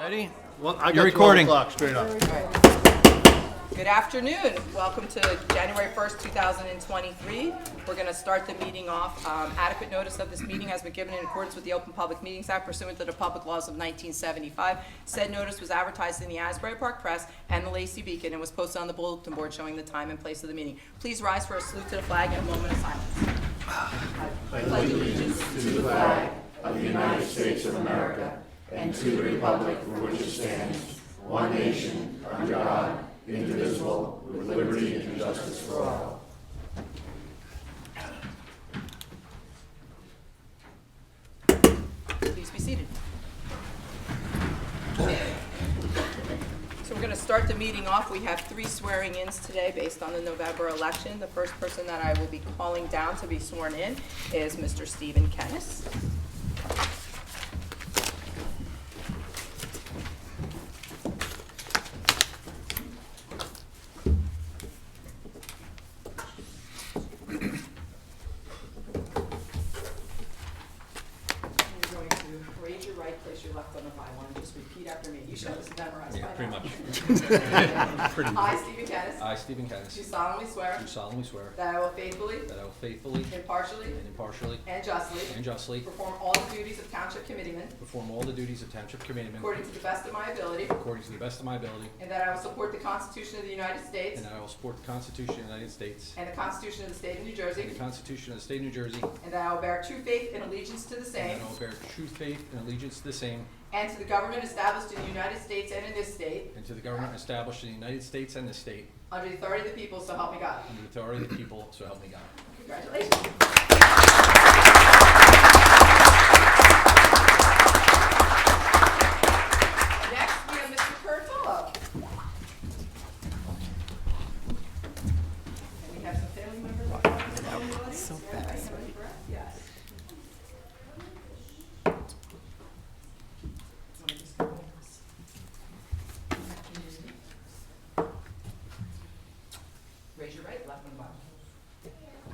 Ready? Well, I You're got 12 recording. o'clock straight up. Good afternoon. Welcome to January 1st, 2023. We're going to start the meeting off. Adequate notice of this meeting has been given in accordance with the Open Public Meetings Act pursuant to the public laws of 1975. Said notice was advertised in the Asbury Park Press and the Lacey Beacon and was posted on the bulletin board showing the time and place of the meeting. Please rise for a salute to the flag and a moment of silence. I pledge allegiance to the flag of the United States of America and to the republic for which it stands, one nation, under God, indivisible, with liberty and justice for all. Please be seated. So we're going to start the meeting off. We have 3 swearing-ins today based on the November election. The first person that I will be calling down to be sworn in is Mr. Stephen Kennis. I, Stephen Kennis. I, Stephen Kennis. Do solemnly swear. Do solemnly swear. That I will faithfully. That I will faithfully. Impartially. And impartially. And justly. And justly. Perform all the duties of Township Committeeman. Perform all the duties of Township Committeeman. According to the best of my ability. According to the best of my ability. And that I will support the Constitution of the United States. And that I will support the Constitution of the United States. And the Constitution of the State of New Jersey. And the Constitution of the State of New Jersey. And that I will bear true faith and allegiance to the same. And that I will bear true faith and allegiance to the same. And to the government established in the United States and in this state. And to the government established in the United States and this state. Under the authority of the people, so help me God. Under the authority of the people, so help me God. Congratulations. Next, we have Mr. Curtolo. And we have some family members in the audience. So fast. Yes. Raise your right, left one bottom.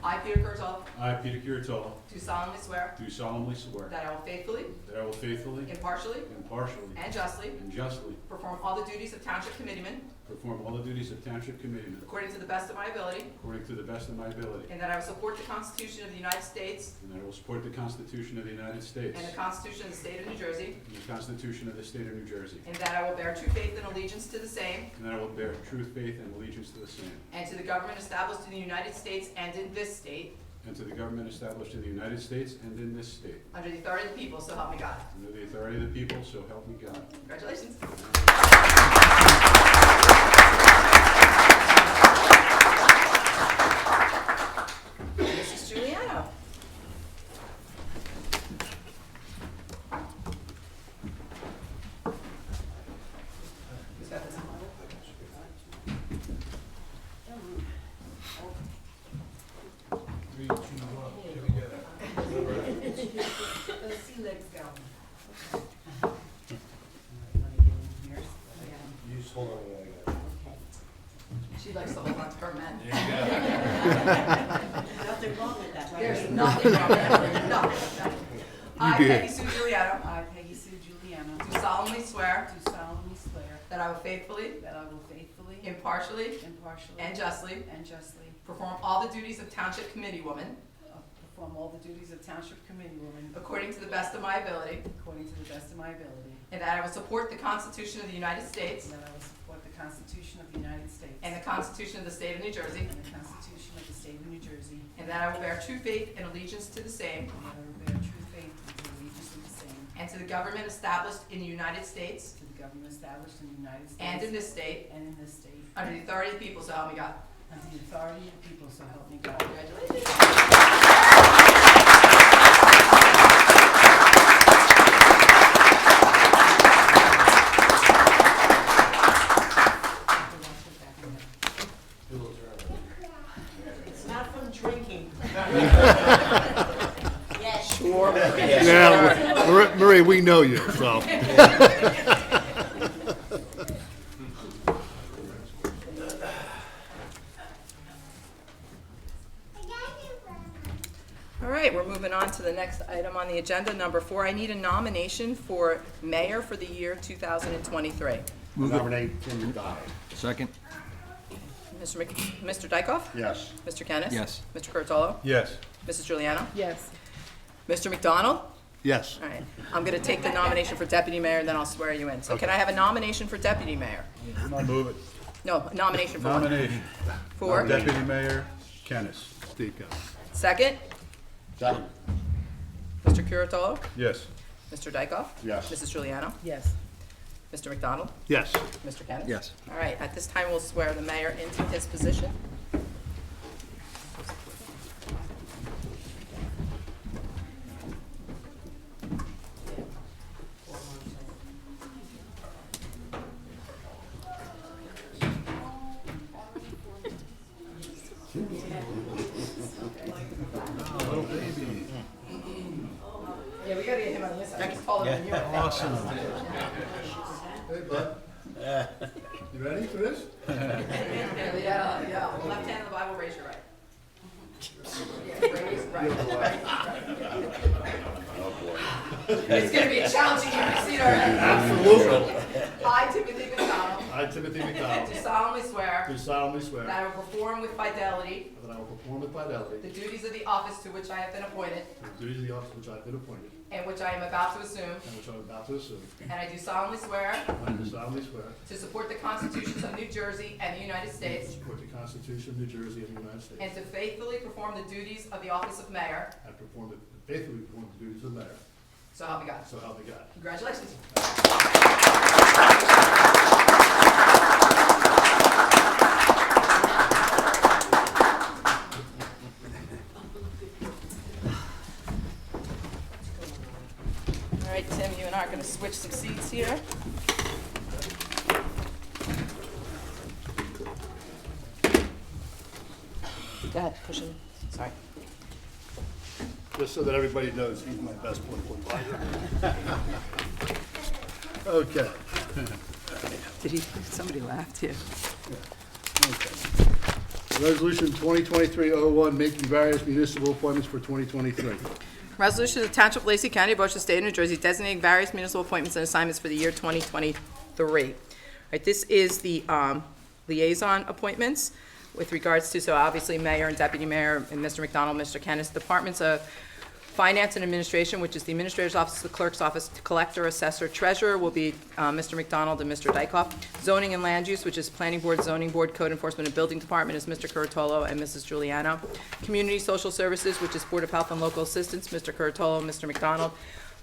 I, Peter Curtolo, I, Peter Curatola, do solemnly swear do solemnly swear that I will faithfully, that I will faithfully, impartially, impartially, and justly and justly perform all the duties of Township Committeeman perform all the duties of Township Committeeman according to the best of my ability, according to the best of my ability, and that I will support the Constitution of the United States and that I will support the Constitution of the United States and the Constitution of the State of New Jersey, and the Constitution of the State of New Jersey, and that I will bear true faith and allegiance to the same and that I will bear true faith and allegiance to the same, and to the government established in the United States and in this state, and to the government established in the United States and in this state, under the authority of the people, so help me God. under the authority of the people, so help me God. Congratulations. Mrs. Giuliano. Who's got this? She likes to hold on to her men. Nothing wrong with that, right? There's nothing wrong with that. Nothing. I, Peggy Sue Giuliano, I, Peggy Sue Giuliano, do solemnly swear do solemnly swear that I will faithfully, that I will faithfully, impartially, impartially, and justly and justly perform all the duties of Township Committee Woman perform all the duties of Township Committee Woman according to the best of my ability, according to the best of my ability, and that I will support the Constitution of the United States and that I will support the Constitution of the United States and the Constitution of the State of New Jersey, and the Constitution of the State of New Jersey, and that I will bear true faith and allegiance to the same and that I will bear true faith and allegiance to the same, and to the government established in the United States to the government established in the United States and in this state, and in this state, under the authority of the people, so help me God. under the authority of the people, so help me God. Congratulations. It's not from drinking. Yes. Yeah, Marie, we know you, so. All right, we're moving on to the next item on the agenda, number 4. I need a nomination for mayor for the year 2023. Nominate Tim McDonald. Second. Mr. Dykoff? Yes. Mr. Kennis? Yes. Mr. Curatolo? Yes. Mrs. Juliana? Yes. Mr. McDonald? Yes. All right, I'm going to take the nomination for deputy mayor, and then I'll swear you in. So can I have a nomination for deputy mayor? Move it. No, a nomination for what? Nomination. For? Deputy Mayor Kennis. Steve Kennis. Second? Second. Mr. Curatolo? Yes. Mr. Dykoff? Yes. Mrs. Juliana? Yes. Mr. McDonald? Yes. Mr. Kennis? Yes. All right, at this time, we'll swear the mayor into his position. Yeah, we gotta get him on this side. He's taller than you. Awesome. Hey, bud. You ready for this? Yeah. Left hand on the Bible, raise your right. Yeah, raise right. It's gonna be a challenging year, you see it already. Absolutely. I, Timothy McDonald, I, Timothy McDonald, do solemnly swear do solemnly swear that I will perform with fidelity that I will perform with fidelity the duties of the office to which I have been appointed the duties of the office which I have been appointed and which I am about to assume, and which I am about to assume. and I do solemnly swear I do solemnly swear to support the constitutions of New Jersey and the United to States, support the Constitution of New Jersey and the United States, and to faithfully perform the duties of the office of mayor, and faithfully perform the duties of mayor. so help me God. So help me God. Congratulations. All right, Tim, you and I are going to switch some seats here. Go ahead, push him. Sorry. Just so that everybody knows, he's my best political advisor. Okay. Somebody laughed here. Resolution 2023-01, making various municipal appointments for 2023. Resolution of the Township of Lacey County, Ocean State of New Jersey, designating various municipal appointments and assignments for the year 2023. All right, this is the liaison appointments with regards to, so obviously mayor and deputy mayor and Mr. McDonald, Mr. Kennis, departments of finance and administration, which is the administrator's office, the clerk's office, collector, assessor, treasurer will be Mr. McDonald and Mr. Dykoff. Zoning and land use, which is planning board, zoning board, code enforcement, and building department is Mr. Curatolo and Mrs. Giuliano. Community social services, which is board of health and local assistance, Mr. Curatolo and Mr. McDonald.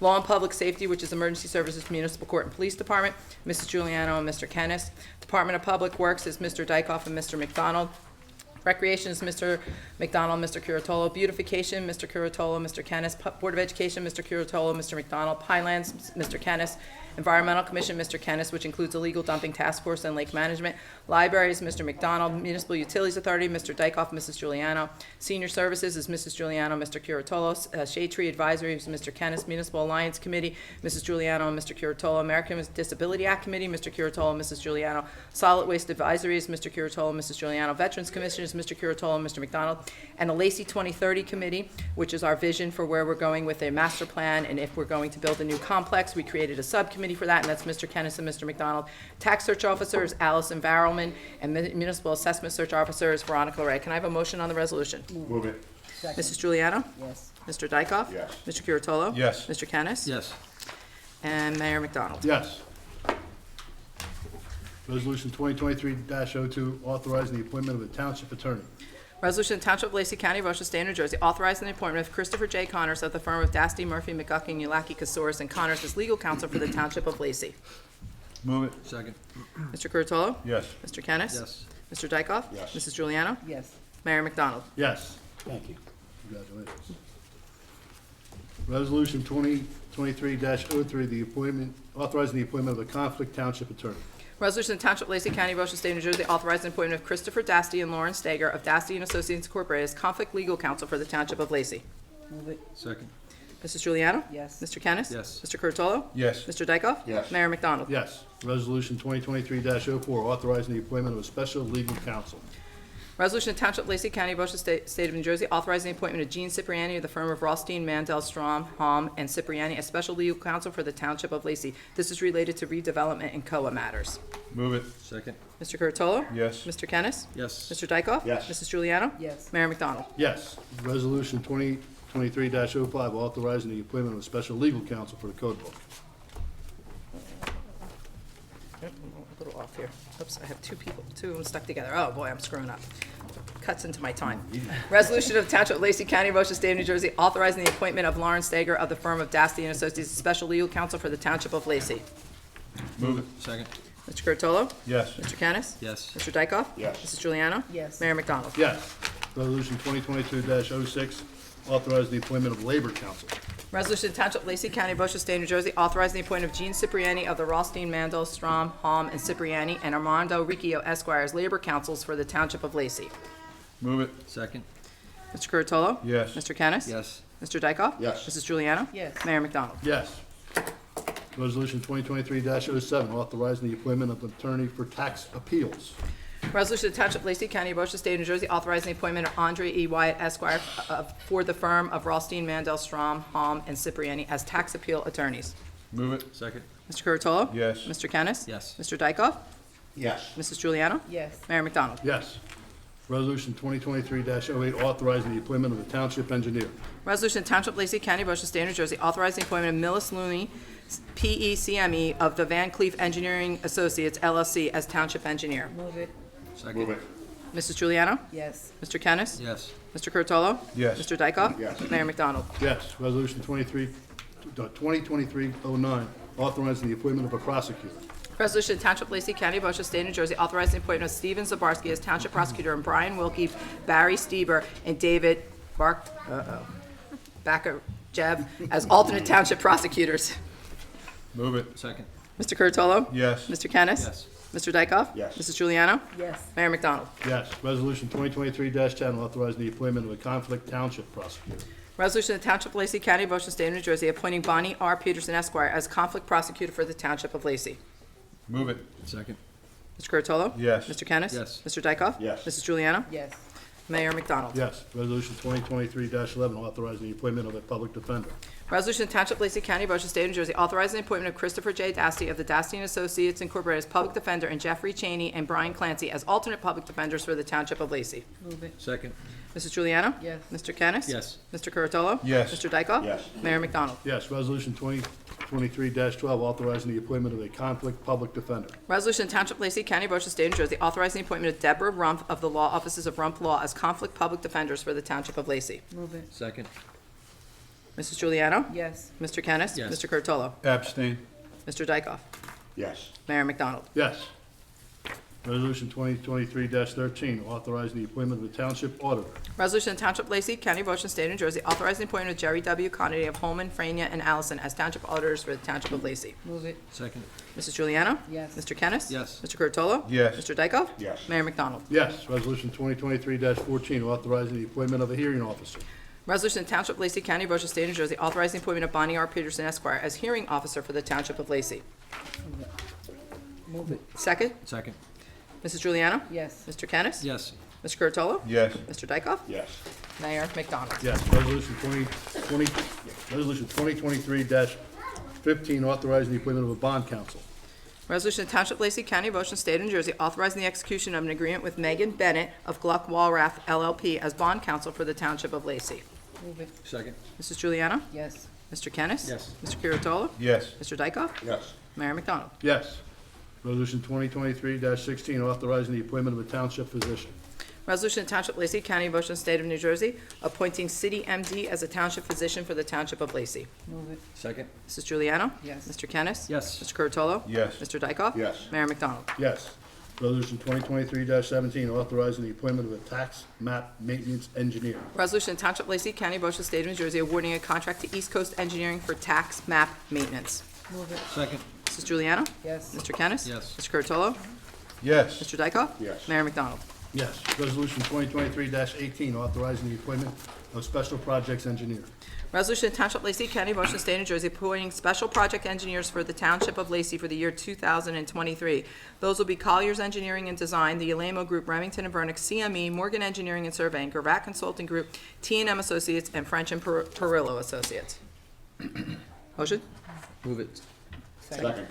Law and public safety, which is emergency services, municipal court and police department, Mrs. Giuliano and Mr. Kennis. Department of Public Works is Mr. Dykoff and Mr. McDonald. Recreation is Mr. McDonald, Mr. Curatolo. Beautification, Mr. Curatolo, Mr. Kennis. Board of Education, Mr. Curatolo, Mr. McDonald. Pinelands, Mr. Kennis. Environmental Commission, Mr. Kennis, which includes illegal dumping task force and lake management. Libraries, Mr. McDonald. Municipal Utilities Authority, Mr. Dykoff, Mrs. Giuliano. Senior Services is Mrs. Giuliano, Mr. Curatolo. Shade Tree Advisory is Mr. Kennis. Municipal Alliance Committee, Mrs. Giuliano and Mr. Curatolo. American with Disability Act Committee, Mr. Curatolo and Mrs. Giuliano. Solid Waste Advisory is Mr. Curatolo and Mrs. Giuliano. Veterans Commission is Mr. Curatolo and Mr. McDonald. And the Lacey 2030 Committee, which is our vision for where we're going with a master plan, and if we're going to build a new complex, we created a subcommittee for that, and that's Mr. Kennis and Mr. McDonald. Tax Search Officer is Allison Varelman, and Municipal Assessment Search Officer is Veronica Ray. Can I have a motion on the resolution? Move it. Mrs. Giuliano? Yes. Mr. Dykoff? Yes. Mr. Curatolo? Yes. Mr. Kennis? Yes. And Mayor McDonald? Yes. Resolution 2023-02, authorizing the appointment of a township attorney. Resolution of Township of Lacey County, Ocean State, New Jersey, authorizing the appointment of Christopher J. Connors of the firm of Dasty, Murphy, McGucking, Yulaki, Casours, and Connors as legal counsel for the Township of Lacey. Move it. Second. Mr. Curatolo? Yes. Mr. Kennis? Yes. Mr. Dykoff? Yes. Mrs. Giuliano? Yes. Mayor McDonald? Yes. Thank you. Congratulations. Resolution 2023-03, the appointment, authorizing the appointment of a conflict township attorney. Resolution of Township of Lacey County, Ocean State, New Jersey, authorizing the appointment of Christopher Dasty and Lauren Stager of Dasty and Associates Incorporated as conflict legal counsel for the Township of Lacey. Move it. Second. Mrs. Giuliano? Yes. Mr. Kennis? Yes. Mr. Curatolo? Yes. Mr. Dykoff? Yes. Mayor McDonald? Yes. Resolution 2023-04, authorizing the appointment of a special legal counsel. Resolution to Township of Lacey County, Ocean State of New Jersey, authorizing the appointment of Gene Cipriani of the firm of Rothstein, Mandel, Strom, Halm, and Cipriani as special legal counsel for the Township of Lacey. This is related to redevelopment and COA matters. Move it. Second. Mr. Curatolo? Yes. Mr. Kennis? Yes. Mr. Dykoff? Yes. Mrs. Juliana? Yes. Mayor McDonald? Yes. Resolution 2023-05, authorizing the appointment of a special legal counsel for the code book. Yep, I'm a little off here. Oops, I have two of them stuck together. Oh, boy, I'm screwing up. Cuts into my time. Resolution of Township of Lacey County, Ocean State of New Jersey, authorizing the appointment of Lawrence Stager of the firm of Dasty and Associates as special legal counsel for the Township of Lacey. Move it. Second. Mr. Curatolo? Yes. Mr. Kennis? Yes. Mr. Dykoff? Yes. Mrs. Juliana? Yes. Mayor McDonald? Yes. Resolution 2022-06, authorizing the appointment of labor counsel. Resolution to Township of Lacey County, Ocean State, New Jersey, authorizing the appointment of Gene Cipriani of the Rothstein, Mandel, Strom, Halm, and Cipriani, and Armando Riccio Esquire as labor counsels for the Township of Lacey. Move it. Second. Mr. Curatolo? Yes. Mr. Kennis? Yes. Mr. Dykoff? Yes. Mrs. Juliana? Yes. Mayor McDonald? Yes. Resolution 2023-07, authorizing the appointment of attorney for tax appeals. Resolution to Township of Lacey County, Ocean State, New Jersey, authorizing the appointment of Andre E. Wyatt Esquire for the firm of Rothstein, Mandel, Strom, Halm, and Cipriani as tax appeal attorneys. Move it. Second. Mr. Curatolo? Yes. Mr. Kennis? Yes. Mr. Dykoff? Yes. Mrs. Juliana? Yes. Mayor McDonald? Yes. Resolution 2023-08, authorizing the appointment of a township engineer. Resolution to Township of Lacey County, Ocean State, New Jersey, authorizing the appointment of Millis Looney, PECME, of the Van Cleef Engineering Associates LLC as township engineer. Move it. Second. Mrs. Juliana? Yes. Mr. Kennis? Yes. Mr. Curatolo? Yes. Mr. Dykoff? Yes. Mayor McDonald? Yes. Resolution 2023-09, authorizing the appointment of a prosecutor. Resolution to Township of Lacey County, Ocean State, New Jersey, authorizing the appointment of Steven Zabarski as township prosecutor and Brian Wilkie, Barry Stieber, and David Bakajev as alternate township prosecutors. Move it. Second. Mr. Curatolo? Yes. Mr. Kennis? Yes. Mr. Dykoff? Yes. Mrs. Juliana? Yes. Mayor McDonald? Yes. Resolution 2023-10, authorizing the appointment of a conflict township prosecutor. Resolution to Township of Lacey County, Ocean State, New Jersey, appointing Bonnie R. Peterson Esquire as conflict prosecutor for the Township of Lacey. Move it. Second. Mr. Curatolo? Yes. Mr. Kennis? Yes. Mr. Dykoff? Yes. Mrs. Juliana? Yes. Mayor McDonald? Yes. Resolution 2023-11, authorizing the appointment of a public defender. Resolution to Township of Lacey County, Ocean State, New Jersey, authorizing the appointment of Christopher J. Dasty of the Dasty and Associates Incorporated as public defender and Jeffrey Cheney and Brian Clancy as alternate public defenders for the Township of Lacey. Move it. Second. Mrs. Juliana? Yes. Mr. Kennis? Yes. Mr. Curatolo? Yes. Mr. Dykoff? Yes. Mayor McDonald? Yes. Resolution 2023-12, authorizing the appointment of a conflict public defender. Resolution to Township of Lacey County, Ocean State, New Jersey, authorizing the appointment of Deborah Rumpf of the Law Offices of Rumpf Law as conflict public defenders for the Township of Lacey. Move it. Second. Mrs. Juliana? Yes. Mr. Kennis? Yes. Mr. Curatolo? Abstain. Mr. Dykoff? Yes. Mayor McDonald? Yes. Resolution 2023-13, authorizing the appointment of a township auditor. Resolution to Township of Lacey County, Ocean State, New Jersey, authorizing the appointment of Jerry W. Conity of Holman, Frania, and Allison as township auditors for the Township of Lacey. Move it. Second. Mrs. Juliana? Yes. Mr. Kennis? Yes. Mr. Curatolo? Yes. Mr. Dykoff? Yes. Mayor McDonald? Yes. Resolution 2023-14, authorizing the appointment of a hearing officer. Resolution to Township of Lacey County, Ocean State, New Jersey, authorizing the appointment of Bonnie R. Peterson Esquire as hearing officer for the Township of Lacey. Move it. Second. Second. Mrs. Juliana? Yes. Mr. Kennis? Yes. Mr. Curatolo? Yes. Mr. Dykoff? Yes. Mayor McDonald? Yes. Resolution 2023-15, authorizing the appointment of a bond counsel. Resolution to Township of Lacey County, Ocean State, New Jersey, authorizing the execution of an agreement with Megan Bennett of Gluck Walrath LLP as bond counsel for the Township of Lacey. Move it. Second. Mrs. Juliana? Yes. Mr. Kennis? Yes. Mr. Curatolo? Yes. Mr. Dykoff? Yes. Mayor McDonald? Yes. Resolution 2023-16, authorizing the appointment of a township physician. Resolution to Township of Lacey County, Ocean State of New Jersey, appointing city MD as a township physician for the Township of Lacey. Move it. Second. Mrs. Juliana? Yes. Mr. Kennis? Yes. Mr. Curatolo? Yes. Mr. Dykoff? Yes. Mayor McDonald? Yes. Resolution 2023-17, authorizing the appointment of a tax map maintenance engineer. Resolution to Township of Lacey County, Ocean State of New Jersey, awarding a contract to East Coast Engineering for tax map maintenance. Move it. Second. Mrs. Juliana? Yes. Mr. Kennis? Yes. Mr. Curatolo? Yes. Mr. Dykoff? Yes. Mayor McDonald? Yes. Resolution 2023-18, authorizing the appointment of Special Projects Engineer. Resolution to Township of Lacey County, Ocean State, New Jersey, appointing special project engineers for the Township of Lacey for the year 2023. Those will be Colliers Engineering and Design, the Alamo Group, Remington and Vernick, CME, Morgan Engineering and Surveying, Gravatt Consulting Group, T&M Associates, and French and Perillo Associates. Motion? Move it. Second.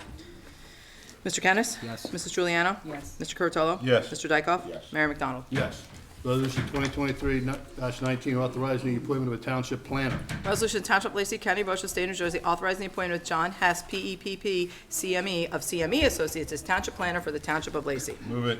Mr. Kennis? Yes. Mrs. Juliano? Yes. Mr. Curatolo? Yes. Mr. Dykoff? Yes. Mayor McDonald? Yes. Resolution 2023-19, authorizing the appointment of a township planner. Resolution to Township of Lacey County, Ocean State, New Jersey, authorizing the appointment of John Hess, PEPP, CME of CME Associates as Township Planner for the Township of Lacey. Move it.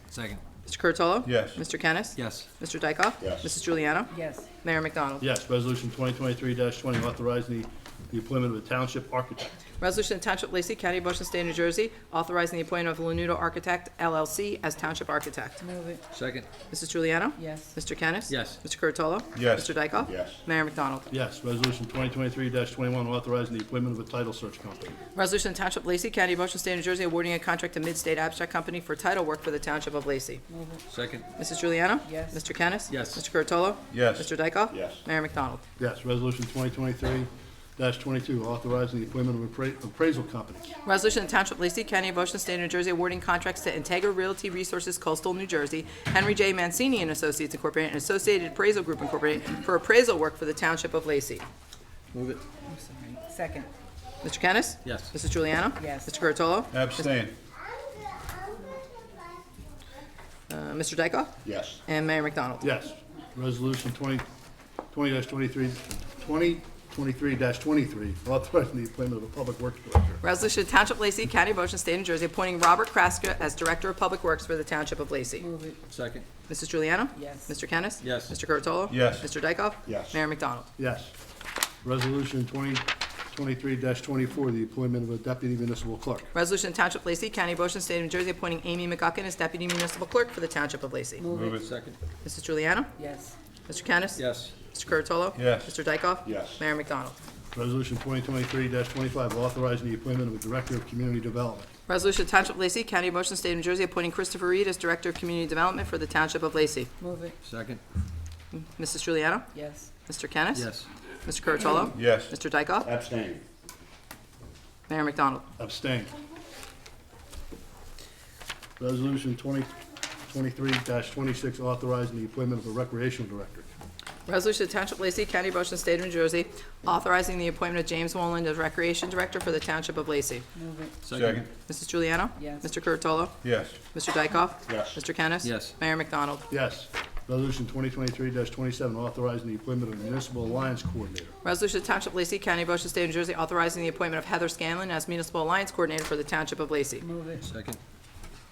Second. Mr. Curatolo? Yes. Mr. Kennis? Yes. Mr. Dykoff? Yes. Mrs. Juliano? Yes. Mayor McDonald? Yes. Resolution 2023-20, authorizing the appointment of a township architect. Resolution to Township of Lacey County, Ocean State, New Jersey, authorizing the appointment of Lanudo Architect LLC as Township Architect. Move it. Second. Mrs. Juliano? Yes. Mr. Kennis? Yes. Mr. Curatolo? Yes. Mr. Dykoff? Yes. Mayor McDonald? Yes. Resolution 2023-21, authorizing the appointment of a title search company. Resolution to Township of Lacey County, Ocean State, New Jersey, awarding a contract to Mid-State Abstract Company for title work for the Township of Lacey. Move it. Second. Mrs. Juliano? Yes. Mr. Kennis? Yes. Mr. Curatolo? Yes. Mr. Dykoff? Yes. Mayor McDonald? Yes. Resolution 2023-22, authorizing the appointment of appraisal company. Resolution to Township of Lacey County, Ocean State, New Jersey, awarding contracts to Integra Realty Resources Coastal New Jersey, Henry J. Mancini and Associates Incorporated, and Associated Appraisal Group Incorporated for appraisal work for the Township of Lacey. Move it. I'm sorry. Second. Mr. Kennis? Yes. Mrs. Juliano? Yes. Mr. Curatolo? Abstain. Mr. Dykoff? Yes. And Mayor McDonald? Yes. Resolution 2023-23, authorizing the appointment of a public works director. Resolution to Township of Lacey County, Ocean State, New Jersey, appointing Robert Kraska as Director of Public Works for the Township of Lacey. Move it. Second. Mrs. Juliano? Yes. Mr. Kennis? Yes. Mr. Curatolo? Yes. Mr. Dykoff? Yes. Mayor McDonald? Yes. Resolution 2023-24, the appointment of a deputy municipal clerk. Resolution to Township of Lacey County, Ocean State, New Jersey, appointing Amy McGuckin as Deputy Municipal Clerk for the Township of Lacey. Move it. Second. Mrs. Juliano? Yes. Mr. Kennis? Yes. Mr. Curatolo? Yes. Mr. Dykoff? Yes. Mayor McDonald? Resolution 2023-25, authorizing the appointment of a director of community development. Resolution to Township of Lacey County, Ocean State, New Jersey, appointing Christopher Reed as Director of Community Development for the Township of Lacey. Move it. Second. Mrs. Juliano? Yes. Mr. Kennis? Yes. Mr. Curatolo? Yes. Mr. Dykoff? Abstain. Mayor McDonald? Abstain. Resolution 2023-26, authorizing the appointment of a recreational director. Resolution to Township of Lacey County, Ocean State, New Jersey, authorizing the appointment of James Wolland as Recreation Director for the Township of Lacey. Move it. Second. Mrs. Juliano? Yes. Mr. Curatolo? Yes. Mr. Dykoff? Yes. Mr. Kennis? Yes. Mayor McDonald? Yes. Resolution 2023-27, authorizing the appointment of a municipal alliance coordinator. Resolution to Township of Lacey County, Ocean State, New Jersey, authorizing the appointment of Heather Scanlon as Municipal Alliance Coordinator for the Township of Lacey. Move it. Second.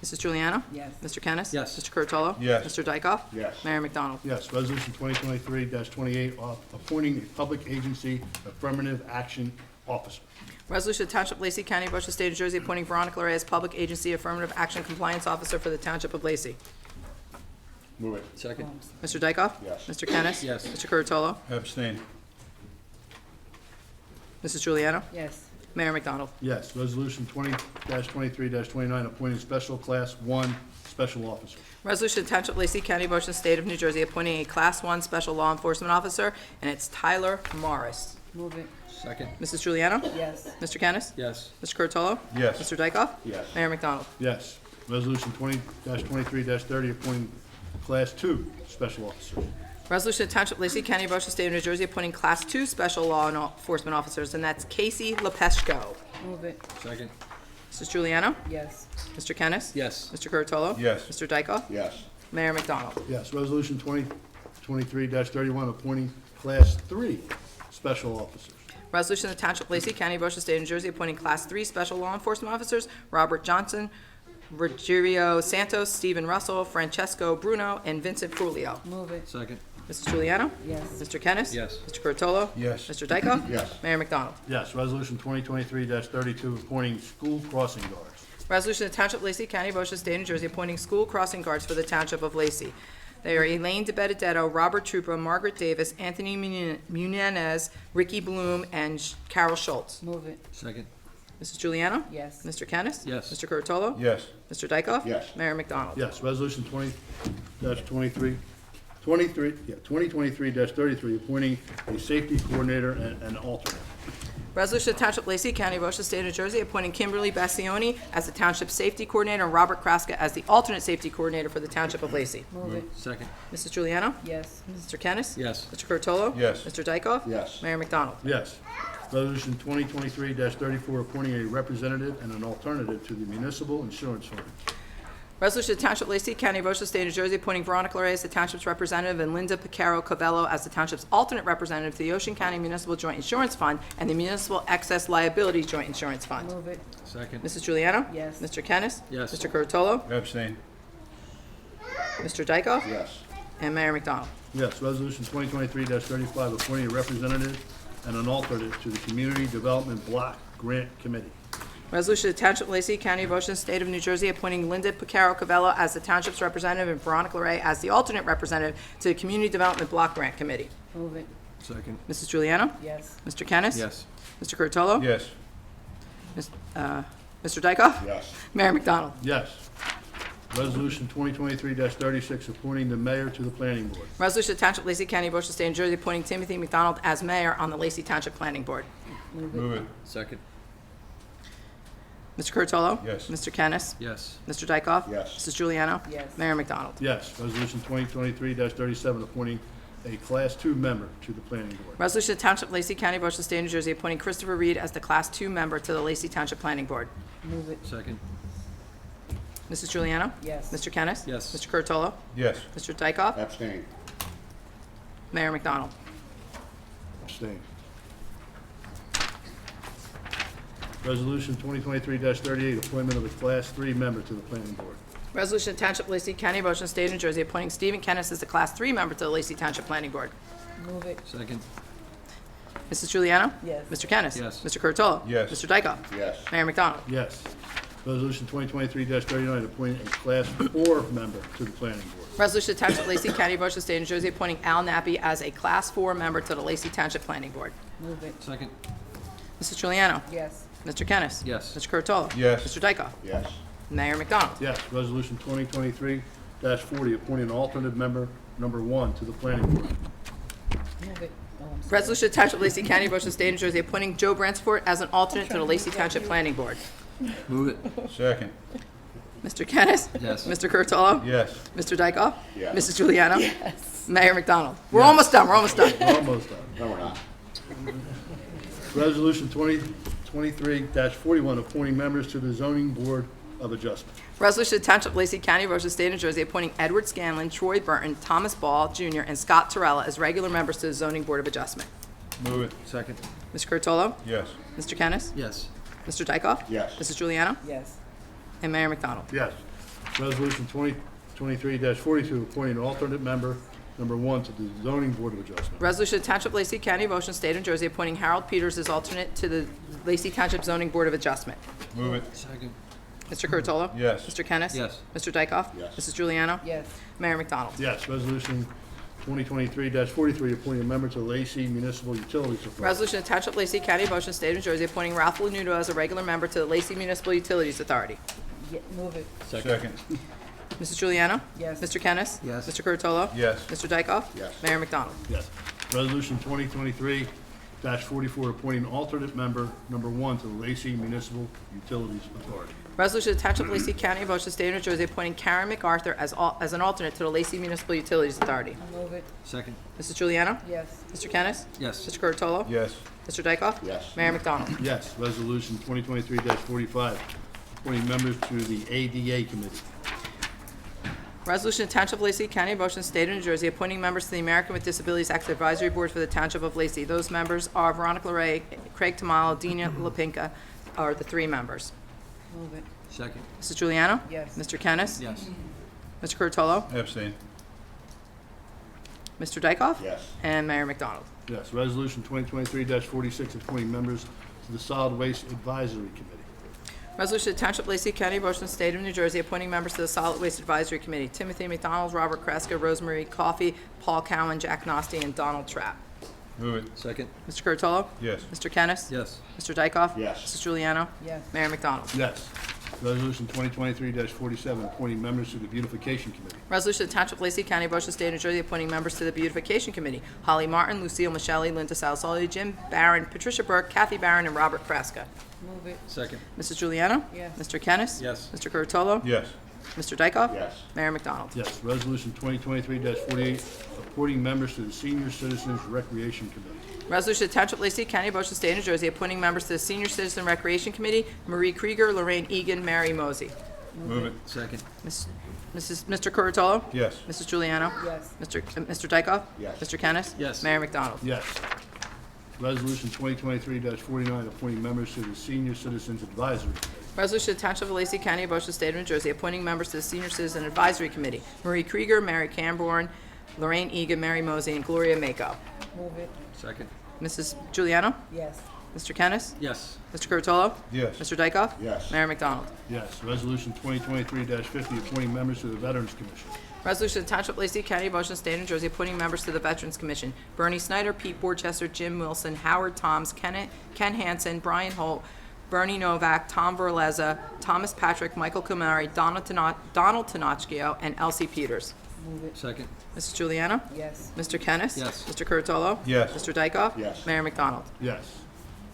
Mrs. Juliano? Yes. Mr. Kennis? Yes. Mr. Curatolo? Yes. Mr. Dykoff? Yes. Mayor McDonald? Yes. Resolution 2023-28, appointing a public agency affirmative action officer. Resolution to Township of Lacey County, Ocean State, New Jersey, appointing Veronica Larray as Public Agency Affirmative Action Compliance Officer for the Township of Lacey. Move it. Second. Mr. Dykoff? Yes. Mr. Kennis? Yes. Mr. Curatolo? Abstain. Mrs. Juliano? Yes. Mayor McDonald? Yes. Resolution 20-23-29, appointing special class 1 special officer. Resolution to Township of Lacey County, Ocean State of New Jersey, appointing a Class 1 Special Law Enforcement Officer, and it's Tyler Morris. Move it. Second. Mrs. Juliano? Yes. Mr. Kennis? Yes. Mr. Curatolo? Yes. Mr. Dykoff? Yes. Mayor McDonald? Yes. Resolution 20-23-30, appointing class 2 special officer. Resolution to Township of Lacey County, Ocean State of New Jersey, appointing Class 2 Special Law Enforcement Officers, and that's Casey Lepeshko. Move it. Second. Mrs. Juliano? Yes. Mr. Kennis? Yes. Mr. Curatolo? Yes. Mr. Dykoff? Yes. Mayor McDonald? Yes. Resolution 2023-31, appointing class 3 special officers. Resolution to Township of Lacey County, Ocean State of New Jersey, appointing Class 3 Special Law Enforcement Officers, Robert Johnson, Rogerio Santos, Stephen Russell, Francesco Bruno, and Vincent Frulio. Move it. Second. Mrs. Juliano? Yes. Mr. Kennis? Yes. Mr. Curatolo? Yes. Mr. Dykoff? Yes. Mayor McDonald? Yes. Resolution 2023-32, appointing school crossing guards. Resolution to Township of Lacey County, Ocean State, New Jersey, appointing school crossing guards for the Township of Lacey. They are Elaine DeBenedetto, Robert Trupa, Margaret Davis, Anthony Munez, Ricky Bloom, and Carol Schultz. Move it. Second. Mrs. Juliano? Yes. Mr. Kennis? Yes. Mr. Curatolo? Yes. Mr. Dykoff? Yes. Mayor McDonald? Yes. Resolution 20-23, 2023-33, appointing a safety coordinator and an alternate. Resolution to Township of Lacey, County of Ocean, State of New Jersey, appointing Kimberly Bassioni as the Township Safety Coordinator and Robert Kraska as the alternate Safety Coordinator for the Township of Lacey. Move it. Second. Mrs. Juliano? Yes. Mr. Kennis? Yes. Mr. Curatolo? Yes. Mr. Dykoff? Yes. Mayor McDonald? Yes. Resolution 2023-34, appointing a representative and an alternative to the Municipal Insurance Fund. Resolution to Township of Lacey, County of Ocean, State of New Jersey, appointing Veronica Larray as the Township's representative and Linda Picaro Covello as the Township's alternate representative to the Ocean County Municipal Joint Insurance Fund and the Municipal Excess Liability Joint Insurance Fund. Move it. Second. Mrs. Juliano? Yes. Mr. Kennis? Yes. Mr. Curatolo? Abstain. Mr. Dykoff? Yes. And Mayor McDonald? Yes, Resolution 2023-35, appointing a representative and an alternate to the Community Development Block Grant Committee. Resolution to Township of Lacey, County of Ocean, State of New Jersey, appointing Linda Picaro Covello as the Township's representative and Veronica Larray as the alternate representative to the Community Development Block Grant Committee. Move it. Second. Mrs. Juliano? Yes. Mr. Kennis? Yes. Mr. Curatolo? Yes. Mr. Dykoff? Yes. Mayor McDonald? Yes. Resolution 2023-36, appointing the mayor to the planning board. Resolution to Township of Lacey, County of Ocean, State of New Jersey, appointing Timothy McDonald as mayor on the Lacey Township Planning Board. Move it. Second. Mr. Curatolo? Yes. Mr. Kennis? Yes. Mr. Dykoff? Yes. Mrs. Juliano? Yes. Mayor McDonald? Yes, Resolution 2023-37, appointing a Class 2 member to the planning board. Resolution to Township of Lacey, County of Ocean, State of New Jersey, appointing Christopher Reed as the Class 2 member to the Lacey Township Planning Board. Move it. Second. Mrs. Juliano? Yes. Mr. Kennis? Yes. Mr. Curatolo? Yes. Mr. Dykoff? Abstain. Mayor McDonald? Abstain. Resolution 2023-38, appointment of a Class 3 member to the planning board. Resolution to Township of Lacey, County of Ocean, State of New Jersey, appointing Stephen Kennis as the Class 3 member to the Lacey Township Planning Board. Move it. Second. Mrs. Juliano? Yes. Mr. Kennis? Yes. Mr. Curatolo? Yes. Mr. Dykoff? Yes. Mayor McDonald? Yes. Resolution 2023-39, appointing a Class 4 member to the planning board. Resolution to Township of Lacey, County of Ocean, State of New Jersey, appointing Al Nappi as a Class 4 member to the Lacey Township Planning Board. Move it. Second. Mrs. Juliano? Yes. Mr. Kennis? Yes. Mr. Curatolo? Yes. Mr. Dykoff? Yes. Mayor McDonald? Yes, Resolution 2023-40, appointing an alternate member, number 1, to the planning board. Move it. Oh, I'm sorry. Resolution to Township of Lacey, County of Ocean, State of New Jersey, appointing Joe Bransford as an alternate to the Lacey Township Planning Board. Move it. Second. Mr. Kennis? Yes. Mr. Curatolo? Yes. Mr. Dykoff? Yes. Mrs. Juliano? Yes. Mayor McDonald? We're almost done, we're almost done. We're almost done. No, we're not. Resolution 2023-41, appointing members to the zoning board of adjustment. Resolution to Township of Lacey, County of Ocean, State of New Jersey, appointing Edward Scanlon, Troy Burton, Thomas Ball Jr., and Scott Torella as regular members to the Zoning Board of Adjustment. Move it. Second. Mr. Curatolo? Yes. Mr. Kennis? Yes. Mr. Dykoff? Yes. Mrs. Juliano? Yes. And Mayor McDonald? Yes. Resolution 2023-42, appointing an alternate member, number 1, to the zoning board of adjustment. Resolution to Township of Lacey, County of Ocean, State of New Jersey, appointing Harold Peters as alternate to the Lacey Township Zoning Board of Adjustment. Move it. Second. Mr. Curatolo? Yes. Mr. Kennis? Yes. Mr. Dykoff? Yes. Mrs. Juliano? Yes. Mayor McDonald? Yes, Resolution 2023-43, appointing a member to Lacey Municipal Utilities Authority. Resolution to Township of Lacey, County of Ocean, State of New Jersey, appointing Ralph Lanudo as a regular member to the Lacey Municipal Utilities Authority. Move it. Second. Mrs. Juliano? Yes. Mr. Kennis? Yes. Mr. Curatolo? Yes. Mr. Dykoff? Yes. Mayor McDonald? Yes. Resolution 2023-44, appointing alternate member, number 1, to the Lacey Municipal Utilities Authority. Resolution to Township of Lacey, County of Ocean, State of New Jersey, appointing Karen MacArthur as an alternate to the Lacey Municipal Utilities Authority. Move it. Second. Mrs. Juliano? Yes. Mr. Kennis? Yes. Mr. Curatolo? Yes. Mr. Dykoff? Yes. Mayor McDonald? Yes. Resolution 2023-45, appointing members to the ADA Committee. Resolution to Township of Lacey, County of Ocean, State of New Jersey, appointing members to the American with Disabilities Act Advisory Board for the Township of Lacey. Those members are Veronica Larray, Craig Tamalo, Dina Lapinka are the 3 members. Move it. Second. Mrs. Juliano? Yes. Mr. Kennis? Yes. Mr. Curatolo? Abstain. Mr. Dykoff? Yes. And Mayor McDonald? Yes. Resolution 2023-46, appointing members to the Solid Waste Advisory Committee. Resolution to Township of Lacey, County of Ocean, State of New Jersey, appointing members to the Solid Waste Advisory Committee. Timothy McDonald, Robert Kraska, Rosemary Coffey, Paul Cowan, Jack Nosty, and Donald Trapp. Move it. Second. Mr. Curatolo? Yes. Mr. Kennis? Yes. Mr. Dykoff? Yes. Mrs. Juliano? Yes. Mayor McDonald? Yes. Resolution 2023-47, appointing members to the Beautification Committee. Resolution to Township of Lacey County, Ocean State, New Jersey, appointing members to the Beautification Committee. Holly Martin, Lucille Michelli, Linda Salzoli, Jim Barron, Patricia Burke, Kathy Barron, and Robert Kraska. Move it. Second. Mrs. Juliana? Yes. Mr. Kennis? Yes. Mr. Curatolo? Yes. Mr. Dykoff? Yes. Mayor McDonald? Yes. Resolution 2023-48, appointing members to the Senior Citizens Recreation Committee. Resolution to Township of Lacey County, Ocean State, New Jersey, appointing members to the Senior Citizen Recreation Committee. Marie Krieger, Lorraine Egan, Mary Mosey. Move it. Second. Mr. Curatolo? Yes. Mrs. Juliana? Yes. Mr. Dykoff? Yes. Mr. Kennis? Yes. Mayor McDonald? Yes. Resolution 2023-49, appointing members to the Senior Citizens Advisory Committee. Resolution to Township of Lacey County, Ocean State of New Jersey, appointing members to the Senior Citizen Advisory Committee. Marie Krieger, Mary Camborn, Lorraine Egan, Mary Mosey, and Gloria Mako. Move it. Second. Mrs. Juliana? Yes. Mr. Kennis? Yes. Mr. Curatolo? Yes. Mr. Dykoff? Yes. Mayor McDonald? Yes. Resolution 2023-50, appointing members to the Veterans Commission. Resolution to Township of Lacey County, Ocean State, New Jersey, appointing members to the Veterans Commission. Bernie Snyder, Pete Borchester, Jim Wilson, Howard Toms, Ken Hansen, Brian Holt, Bernie Novak, Tom Verleza, Thomas Patrick, Michael Kumari, Donald Tenochio, and Elsie Peters. Move it. Second. Mrs. Juliana? Yes. Mr. Kennis? Yes. Mr. Curatolo? Yes. Mr. Dykoff? Yes. Mayor McDonald? Yes.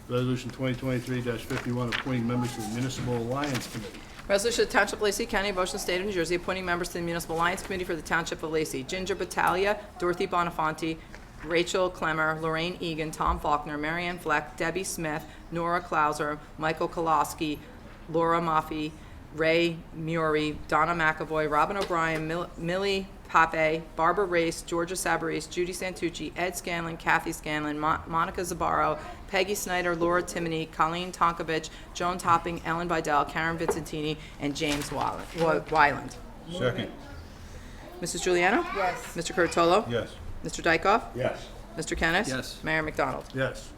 Resolution 2023-51, appointing members to the Municipal Alliance Committee. Resolution to Township of Lacey County, Ocean State of New Jersey, appointing members to the Municipal Alliance Committee for the Township of Lacey. Ginger Battaglia, Dorothy Bonafonte, Rachel Clemmer, Lorraine Egan, Tom Faulkner, Marianne Fleck, Debbie Smith, Nora Klauser, Michael Koloski, Laura Maffey, Ray Muri, Donna McAvoy, Robin O'Brien, Millie Pape, Barbara Race, Georgia Sabaris, Judy Santucci, Ed Scanlon, Kathy Scanlon, Monica Zabaro, Peggy Snyder, Laura Timoney, Colleen Tonkovich, Joan Topping, Ellen Bidell, Karen Vincentini, and James Wyland. Second. Mrs. Juliana? Yes. Mr. Curatolo? Yes. Mr. Dykoff? Yes. Mr. Kennis? Yes. Mayor McDonald? Yes.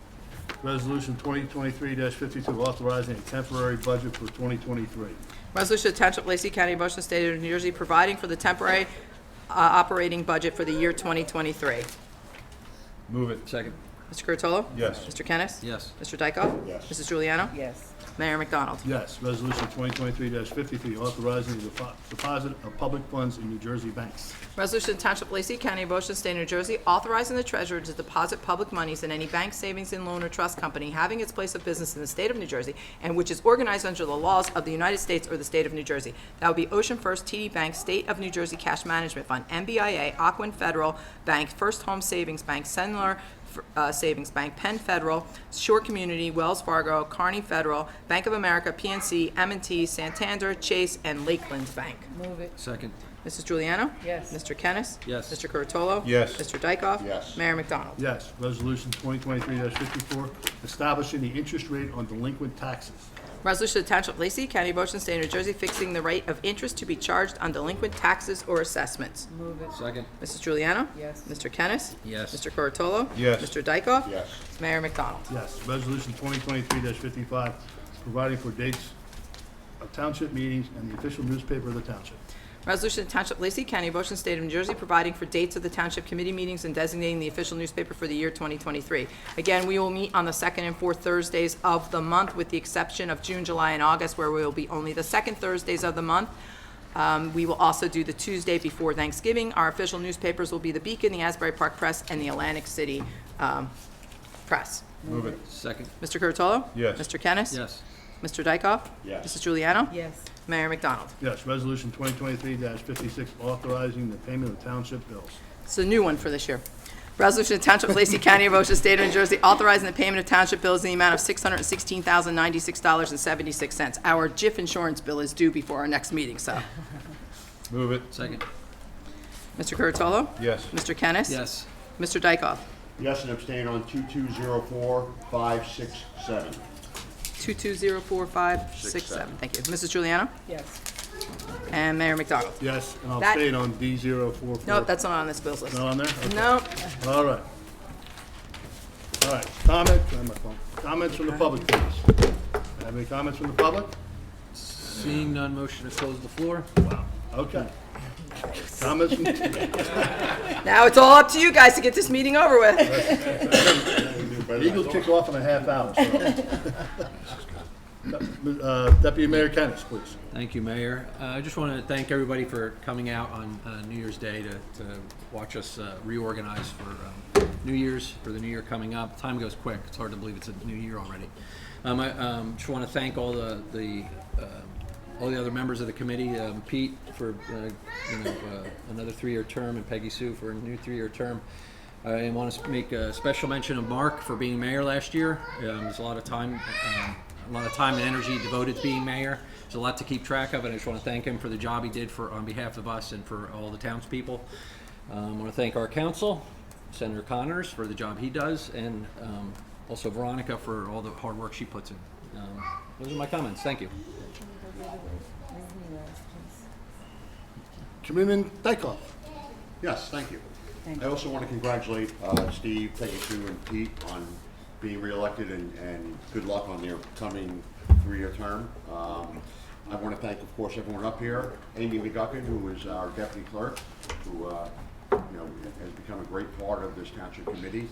Resolution 2023-52, authorizing a temporary budget for 2023. Resolution to Township of Lacey County, Ocean State of New Jersey, providing for the temporary operating budget for the year 2023. Move it. Second. Mr. Curatolo? Yes. Mr. Kennis? Yes. Mr. Dykoff? Yes. Mrs. Juliana? Yes. Mayor McDonald? Yes. Resolution 2023-53, authorizing the deposit of public funds in New Jersey banks. Resolution to Township of Lacey County, Ocean State, New Jersey, authorizing the treasurer to deposit public monies in any bank, savings, and loan or trust company having its place of business in the state of New Jersey and which is organized under the laws of the United States or the state of New Jersey. That would be Ocean First TD Bank, State of New Jersey Cash Management Fund, MBIA, Aquin Federal Bank, First Home Savings Bank, Sentinel Savings Bank, Penn Federal, Shore Community, Wells Fargo, Kearney Federal, Bank of America, PNC, M&T, Santander, Chase, and Lakeland Bank. Move it. Second. Mrs. Juliana? Yes. Mr. Kennis? Yes. Mr. Curatolo? Yes. Mr. Dykoff? Yes. Mayor McDonald? Yes. Resolution 2023-54, establishing the interest rate on delinquent taxes. Resolution to Township of Lacey, County of Ocean State, New Jersey, fixing the rate of interest to be charged on delinquent taxes or assessments. Move it. Second. Mrs. Juliana? Yes. Mr. Kennis? Yes. Mr. Curatolo? Yes. Mr. Dykoff? Yes. Mayor McDonald? Yes. Resolution 2023-55, providing for dates of township meetings and the official newspaper of the township. Resolution to Township of Lacey, County of Ocean State of New Jersey, providing for dates of the Township Committee meetings and designating the official newspaper for the year 2023. Again, we will meet on the second and fourth Thursdays of the month, with the exception of June, July, and August, where we will be only the second Thursdays of the month. We will also do the Tuesday before Thanksgiving. Our official newspapers will be the Beacon, the Asbury Park Press, and the Atlantic City Press. Move it. Second. Mr. Curatolo? Yes. Mr. Kennis? Yes. Mr. Dykoff? Yes. Mrs. Juliana? Yes. Mayor McDonald? Yes. Resolution 2023-56, authorizing the payment of township bills. It's a new one for this year. Resolution to Township of Lacey County of Ocean State of New Jersey authorizing the payment of township bills in the amount of $616,096.76. Our JIF insurance bill is due before our next meeting, so. Move it. Second. Mr. Curatolo? Yes. Mr. Kennis? Yes. Mr. Dykoff? Yes, and abstain on 2204567. 2204567. Thank you. Mrs. Juliana? Yes. And Mayor McDonald? Yes, and I'll That- state on D044. Nope, that's not on this bills list. Not on there? Okay. Nope. All right. All right, comments from the public, please. Have any comments from the public? Seeing none, motion to close the floor. Wow, okay. Comments from, Now it's all up to you guys to get this meeting over with. Eagles kick off in a half hour, so. Deputy Mayor Kennis, please. Thank you, Mayor. I just want to thank everybody for coming out on New Year's Day to watch us reorganize for New Year's, for the new year coming up. Time goes quick. It's hard to believe it's a new year already. I just want to thank all the other members of the committee, Pete for another 3-year term, and Peggy Sue for a new 3-year term. I want to make a special mention of Mark for being mayor last year. There's a lot of time and energy devoted to being mayor. There's a lot to keep track of, and I just want to thank him for the job he did on behalf of us and for all the townspeople. I want to thank our council, Senator Connors, for the job he does, and also Veronica for all the hard work she puts in. Those are my comments. Thank you. Committeeman Dykoff. Yes, thank you. Thank I also want to congratulate Steve, Peggy Sue, and Pete on being reelected, and good luck on their coming 3-year term. I want to thank, of course, everyone up here. Amy McGuckin, who is our deputy clerk, who has become a great part of this township committee.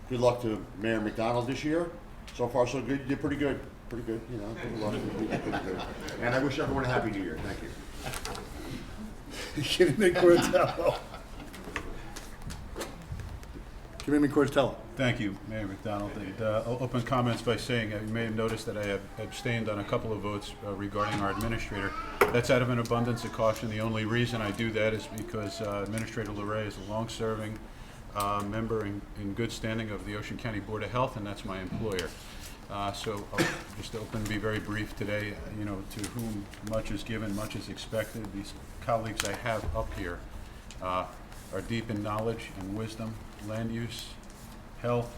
Good luck to Mayor McDonald this year. So far, so good. You did pretty good. Pretty good, good luck. You did pretty good. And I wish everyone a happy New Year. Thank you. Committeeman Cortello. Committeeman Cortello. Thank you, Mayor McDonald. And I'll open comments by saying, you may have noticed that I have abstained on a couple of votes regarding our administrator. That's out of an abundance of caution. The only reason I do that is because Administrator LeRae is a long-serving member in good standing of the Ocean County Board of Health, and that's my employer. So I'll just open, be very brief today. To whom much is given, much is expected. These colleagues I have up here are deep in knowledge and wisdom, land use, health,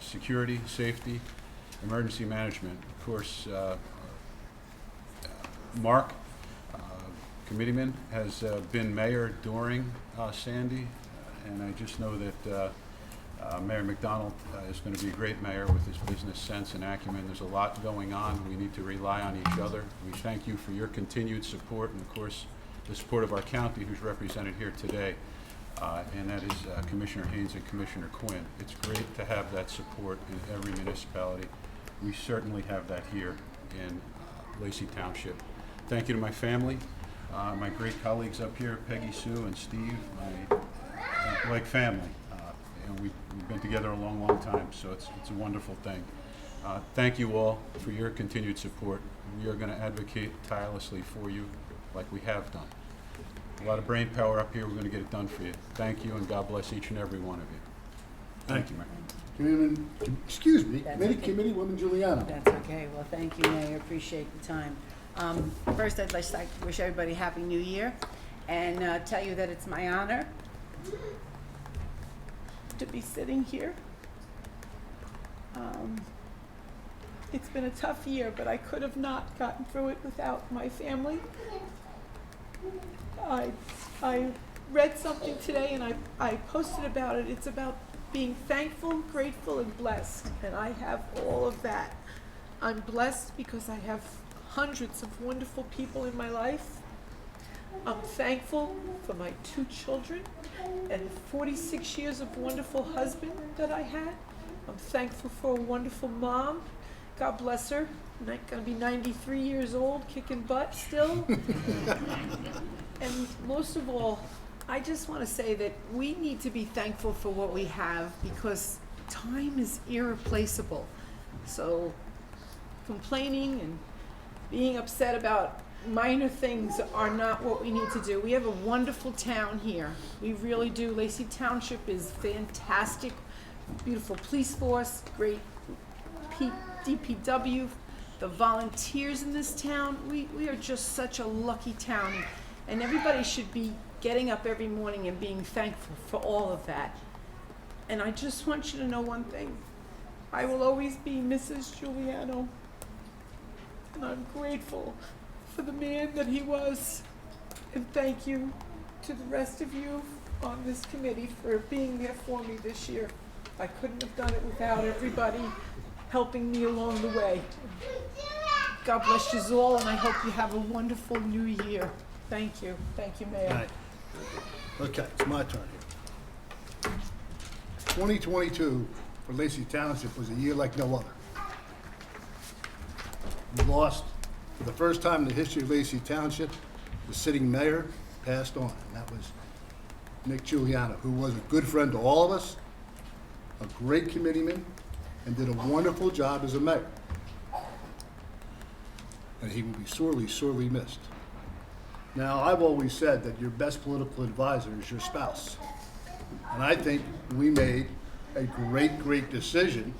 security, safety, emergency management. Of course, Mark, committeeman, has been mayor during Sandy, and I just know that Mayor McDonald is going to be a great mayor with his business sense and acumen. There's a lot going on. We need to rely on each other. We thank you for your continued support, and of course, the support of our county, who's represented here today. And that is Commissioner Haynes and Commissioner Quinn. It's great to have that support in every municipality. We certainly have that here in Lacey Township. Thank you to my family, my great colleagues up here, Peggy Sue and Steve, like family. And we've been together a long, long time, so it's a wonderful thing. Thank you all for your continued support. We are going to advocate tirelessly for you like we have done. A lot of brain power up here. We're going to get it done for you. Thank you, and God bless each and every one of you. Thank you, Mayor. Committeeman, excuse me, That's Committee, okay. Committeewoman Giuliano. That's okay. Well, thank you, Mayor. Appreciate the time. First, I'd like to wish everybody a Happy New Year and tell you that it's my honor to be sitting here. It's been a tough year, but I could have not gotten through it without my family. I read something today and I posted about it. It's about being thankful, grateful, and blessed. And I have all of that. I'm blessed because I have hundreds of wonderful people in my life. I'm thankful for my 2 children and 46 years of wonderful husband that I had. I'm thankful for a wonderful mom. God bless her. Gonna be 93 years old, kicking butt still. And most of all, I just want to say that we need to be thankful for what we have because time is irreplaceable. So complaining and being upset about minor things are not what we need to do. We have a wonderful town here. We really do. Lacey Township is fantastic. Beautiful police force, great DPW, the volunteers in this town. We are just such a lucky town. And everybody should be getting up every morning and being thankful for all of that. And I just want you to know one thing. I will always be Mrs. Giuliano. And I'm grateful for the man that he was. And thank you to the rest of you on this committee for being there for me this year. I couldn't have done it without everybody helping me along the way. God bless you all, and I hope you have a wonderful new year. Thank you. Thank you, Mayor. All right. Okay, it's my turn here. 2022 for Lacey Township was a year like no other. We lost, for the first time in the history of Lacey Township, the sitting mayor passed on, and that was Nick Giuliano, who was a good friend to all of us, a great committeeman, and did a wonderful job as a mayor. And he will be sorely, sorely missed. Now, I've always said that your best political advisor is your spouse. And I think we made a great, great decision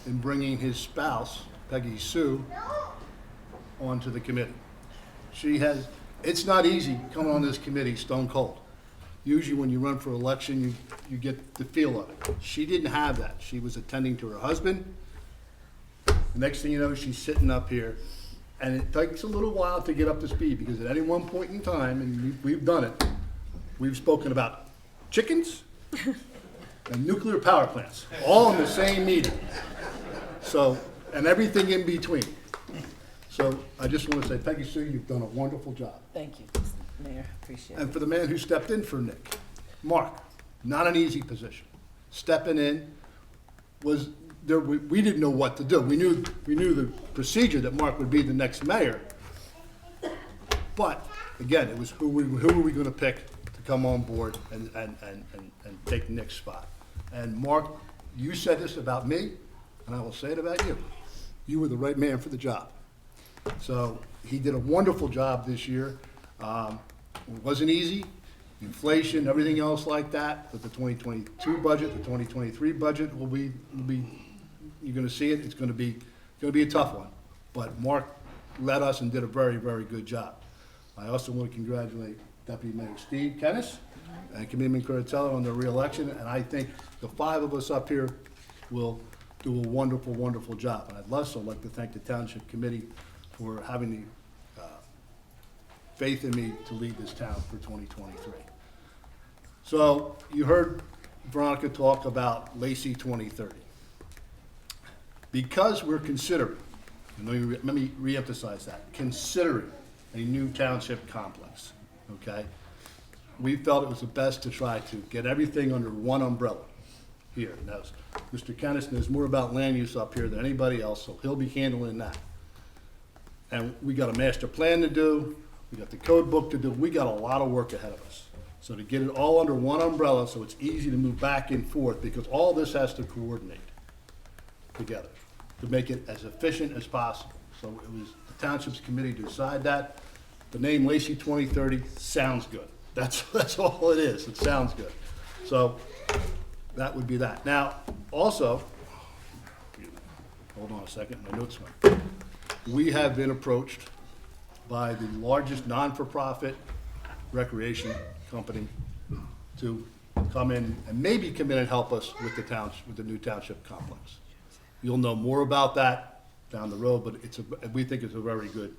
in bringing his spouse, Peggy Sue, onto the committee. It's not easy coming on this committee stone cold. Usually when you run for election, you get the feel of it. She didn't have that. She was attending to her husband. The next thing you know, she's sitting up here. And it takes a little while to get up to speed because at any one point in time, and we've done it, we've spoken about chickens and nuclear power plants, all in the same meeting. So, and everything in between. So I just want to say, Peggy Sue, you've done a wonderful job. Thank you, Mayor, appreciate it. And for the man who stepped in for Nick, Mark, not an easy position. Stepping in was, there, we didn't know what to do. We knew the procedure that Mark would be the next mayor. But again, it was who were we going to pick to come on board and take Nick's spot. And Mark, you said this about me, and I will say it about you. You were the right man for the job. So he did a wonderful job this year. It wasn't easy, inflation, everything else like that, but the 2022 budget, the 2023 budget will be you're gonna see it, it's gonna be a tough one. But Mark led us and did a very, very good job. I also want to congratulate Deputy Mayor Steve Kennis and Committeeman Curatello on their reelection, and I think the five of us up here will do a wonderful, wonderful job. And I'd also like to thank the Township Committee for having the faith in me to lead this town for 2023. So you heard Veronica talk about Lacey 2030. Because we're considering, and let me reemphasize that, considering a new township complex, okay? We felt it was the best to try to get everything under one umbrella here. Now, Mr. Kennis knows more about land use up here than anybody else, so he'll be handling that. And we got a master plan to do, we got the code book to do, we got a lot of work ahead of us. So to get it all under one umbrella so it's easy to move back and forth, because all this has to coordinate together to make it as efficient as possible. So it was the Township's committee to decide that. The name Lacey 2030 sounds good. That's all it is, it sounds good. So that would be that. Now, also, hold on a second, my notes went. We have been approached by the largest non-for-profit recreation company to come in and maybe come in and help us with the new township complex. You'll know more about that down the road, but we think it's a very good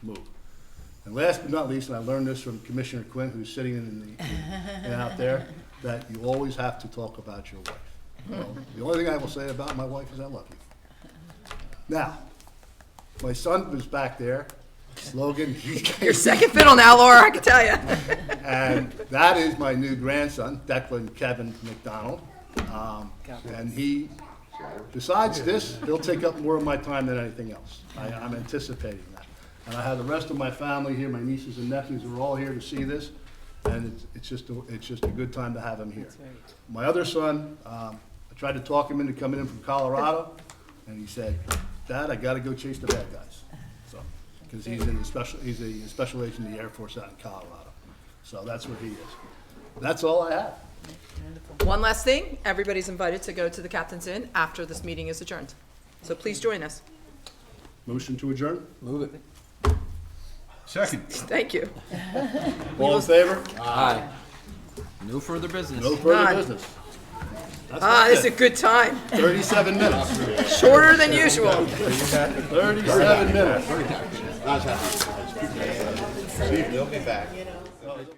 move. And last but not least, and I learned this from Commissioner Quinn, who's sitting out there, that you always have to talk about your wife. Well, the only thing I will say about my wife is I love you. Now, my son was back there, Logan. Your second fiddle now, Laura, I can tell you. And that is my new grandson, Declan Kevin McDonald. And he, besides this, he'll take up more of my time than anything else. I'm anticipating that. And I have the rest of my family here, my nieces and nephews are all here to see this. And it's just a good time to have him here. My other son, I tried to talk him into coming in from Colorado, and he said, "Dad, I gotta go chase the bad guys." So, because he's a special agent in the Air Force out in Colorado. So that's where he is. That's all I have. One last thing, everybody's invited to go to the Captain's Inn after this meeting is adjourned. So please join us. Motion to adjourn? Move it. Second. Thank you. All in favor? Aye. No further business. No further None. business. That's This is a it. good time. 37 minutes. Shorter than usual. 37 minutes. Steve, you'll be back.